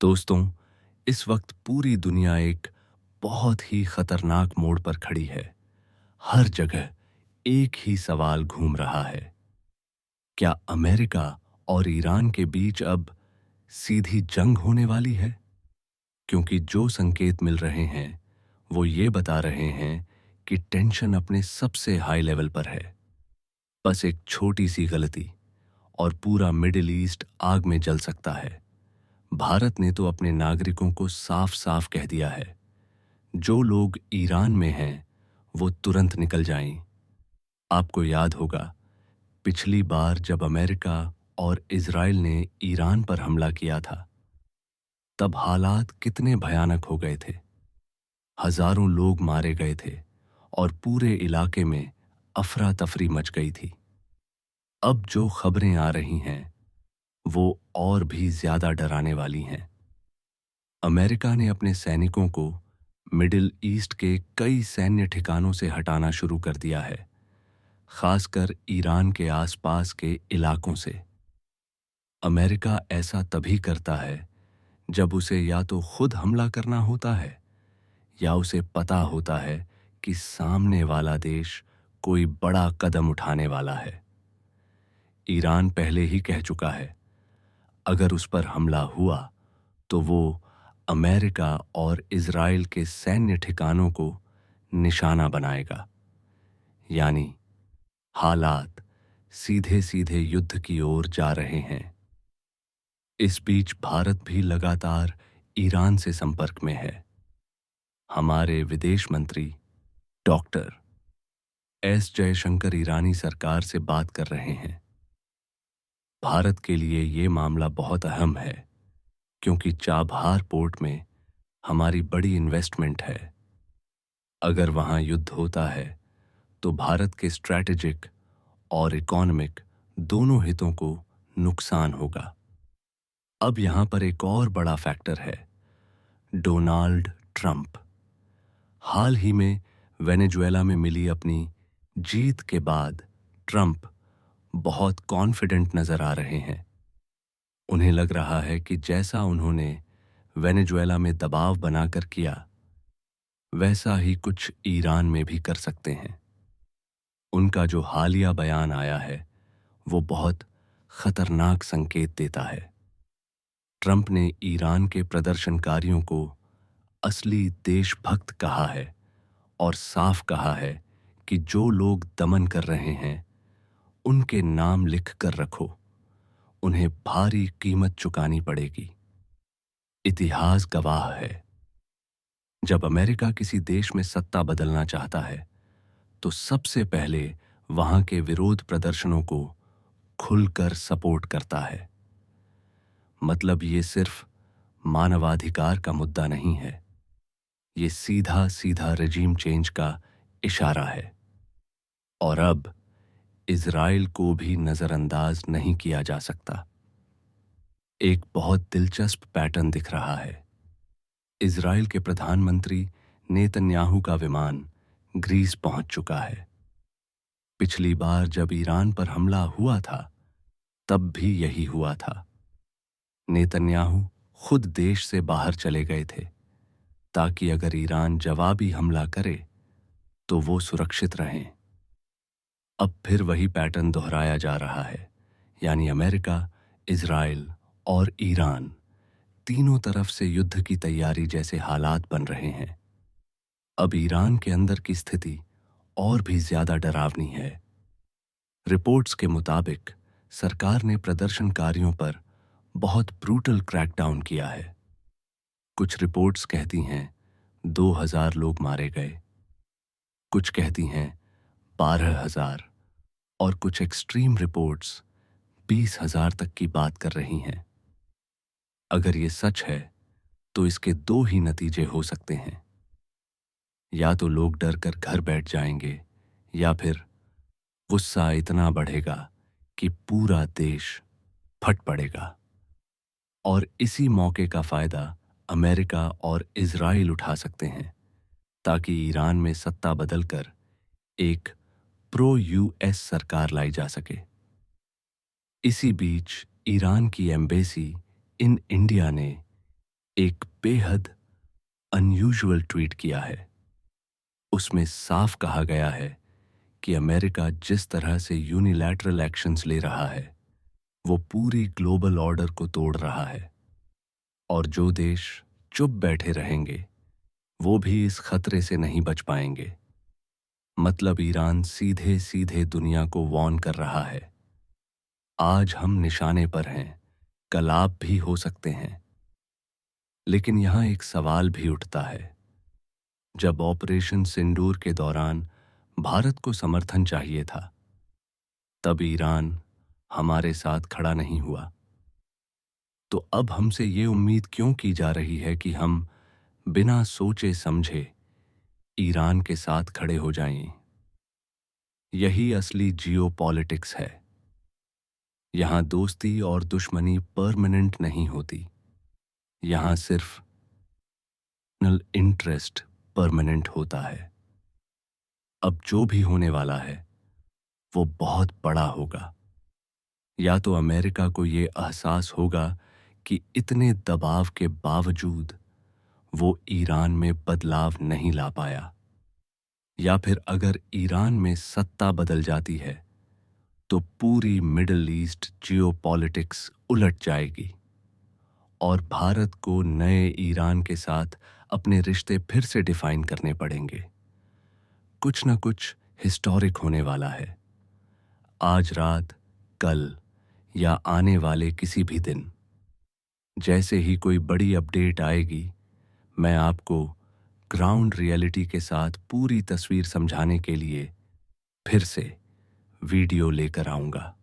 दोस्तों, इस वक्त पूरी दुनिया एक बहुत ही खतरनाक मोड़ पर खड़ी है। हर जगह एक ही सवाल घूम रहा है। क्या अमेरिका और ईरान के बीच अब सीधी जंग होने वाली है? क्योंकि जो संकेत मिल रहे हैं, वो ये बता रहे हैं कि टेंशन अपने सबसे हाई लेवल पर है। बस एक छोटी सी गलती और पूरा मिडिल ईस्ट आग में जल सकता है। भारत ने तो अपने नागरिकों को साफ-साफ कह दिया है, जो लोग ईरान में हैं, वो तुरंत निकल जाएं। आपको याद होगा, पिछली बार जब अमेरिका और इजराइल ने ईरान पर हमला किया था, तब हालात कितने भयानक हो गए थे। हजारों लोग मारे गए थे और पूरे इलाके में अफरा तफरी मच गई थी। अब जो खबरें आ रही हैं, वो और भी ज्यादा डराने वाली हैं। अमेरिका ने अपने सैनिकों को मिडिल ईस्ट के कई सैन्य ठिकानों से हटाना शुरू कर दिया है, खासकर ईरान के आसपास के इलाकों से। अमेरिका ऐसा तभी करता है जब उसे या तो खुद हमला करना होता है या उसे पता होता है कि सामने वाला देश कोई बड़ा कदम उठाने वाला है। ईरान पहले ही कह चुका है, अगर उस पर हमला हुआ तो वो अमेरिका और इजराइल के सैन्य ठिकानों को निशाना बनाएगा। यानी हालात सीधे सीधे युद्ध की ओर जा रहे हैं। इस बीच भारत भी लगातार ईरान से संपर्क में है। हमारे विदेश मंत्री डॉक्टर एस जयशंकर ईरानी सरकार से बात कर रहे हैं। भारत के लिए ये मामला बहुत अहम है, क्योंकि चाबहार पोर्ट में हमारी बड़ी इन्वेस्टमेंट है। अगर वहां युद्ध होता है तो भारत के स्ट्रैटेजिक और इकोनॉमिक दोनों हितों को नुकसान होगा। अब यहां पर एक और बड़ा फैक्टर है, डोनाल्ड ट्रंप। हाल ही में वेनेजुएला में मिली अपनी जीत के बाद ट्रंप बहुत कॉन्फिडेंट नजर आ रहे हैं। उन्हें लग रहा है कि जैसा उन्होंने वेनेजुएला में दबाव बनाकर किया, वैसा ही कुछ ईरान में भी कर सकते हैं। उनका जो हालिया बयान आया है, वो बहुत खतरनाक संकेत देता है। ट्रंप ने ईरान के प्रदर्शनकारियों को असली देशभक्त कहा है और साफ कहा है कि जो लोग दमन कर रहे हैं, उनके नाम लिख कर रखो, उन्हें भारी कीमत चुकानी पड़ेगी। इतिहास गवाह है, जब अमेरिका किसी देश में सत्ता बदलना चाहता है, तो सबसे पहले वहां के विरोध प्रदर्शनों को खुलकर सपोर्ट करता है। मतलब ये सिर्फ मानवाधिकार का मुद्दा नहीं है, ये सीधा सीधा रेजीम चेंज का इशारा है। और अब इजराइल को भी नजरअंदाज नहीं किया जा सकता। एक बहुत दिलचस्प पैटर्न दिख रहा है। इजराइल के प्रधानमंत्री नेतन्याहू का विमान ग्रीस पहुंच चुका है। पिछली बार जब ईरान पर हमला हुआ था, तब भी यही हुआ था। नेतन्याहू खुद देश से बाहर चले गए थे, ताकि अगर ईरान जवाबी हमला करे तो वो सुरक्षित रहें। अब फिर वही पैटर्न दोहराया जा रहा है, यानी अमेरिका, इजराइल और ईरान तीनों तरफ से युद्ध की तैयारी जैसे हालात बन रहे हैं। अब ईरान के अंदर की स्थिति और भी ज्यादा डरावनी है। रिपोर्ट्स के मुताबिक सरकार ने प्रदर्शनकारियों पर बहुत ब्रूटल क्रैकडाउन किया है। कुछ रिपोर्ट्स कहती हैं 2000 लोग मारे गए, कुछ कहती हैं 12,000 और कुछ एक्सट्रीम रिपोर्ट्स 20,000 तक की बात कर रही हैं। अगर ये सच है, तो इसके दो ही नतीजे हो सकते हैं। या तो लोग डर कर घर बैठ जाएंगे, या फिर गुस्सा इतना बढ़ेगा कि पूरा देश फट पड़ेगा। और इसी मौके का फायदा अमेरिका और इजराइल उठा सकते हैं, ताकि ईरान में सत्ता बदलकर एक प्रो यूएस सरकार लाई जा सके। इसी बीच ईरान की एम्बेसी इन इंडिया ने एक बेहद अनयूजुअल ट्वीट किया है। उसमें साफ कहा गया है कि अमेरिका जिस तरह से यूनिलैटरल एक्शंस ले रहा है वो पूरी ग्लोबल ऑर्डर को तोड़ रहा है, और जो देश चुप बैठे रहेंगे वो भी इस खतरे से नहीं बच पाएंगे। मतलब ईरान सीधे सीधे दुनिया को वार्न कर रहा है, आज हम निशाने पर हैं, कल आप भी हो सकते हैं। लेकिन यहां एक सवाल भी उठता है। जब ऑपरेशन सिंदूर के दौरान भारत को समर्थन चाहिए था, तब ईरान हमारे साथ खड़ा नहीं हुआ। तो अब हमसे ये उम्मीद क्यों की जा रही है कि हम बिना सोचे समझे ईरान के साथ खड़े हो जाएं? यही असली जियोपॉलिटिक्स है। यहां दोस्ती और दुश्मनी परमानेंट नहीं होती, यहां सिर्फ नेशनल इंटरेस्ट परमानेंट होता है। अब जो भी होने वाला है वो बहुत बड़ा होगा। या तो अमेरिका को ये एहसास होगा कि इतने दबाव के बावजूद वो ईरान में बदलाव नहीं ला पाया, या फिर अगर ईरान में सत्ता बदल जाती है तो पूरी मिडिल ईस्ट जियोपॉलिटिक्स उलट जाएगी और भारत को नए ईरान के साथ अपने रिश्ते फिर से डिफाइन करने पड़ेंगे। कुछ ना कुछ हिस्टोरिक होने वाला है, आज रात, कल या आने वाले किसी भी दिन। जैसे ही कोई बड़ी अपडेट आएगी, मैं आपको ग्राउंड रियलिटी के साथ पूरी तस्वीर समझाने के लिए फिर से वीडियो लेकर आऊंगा।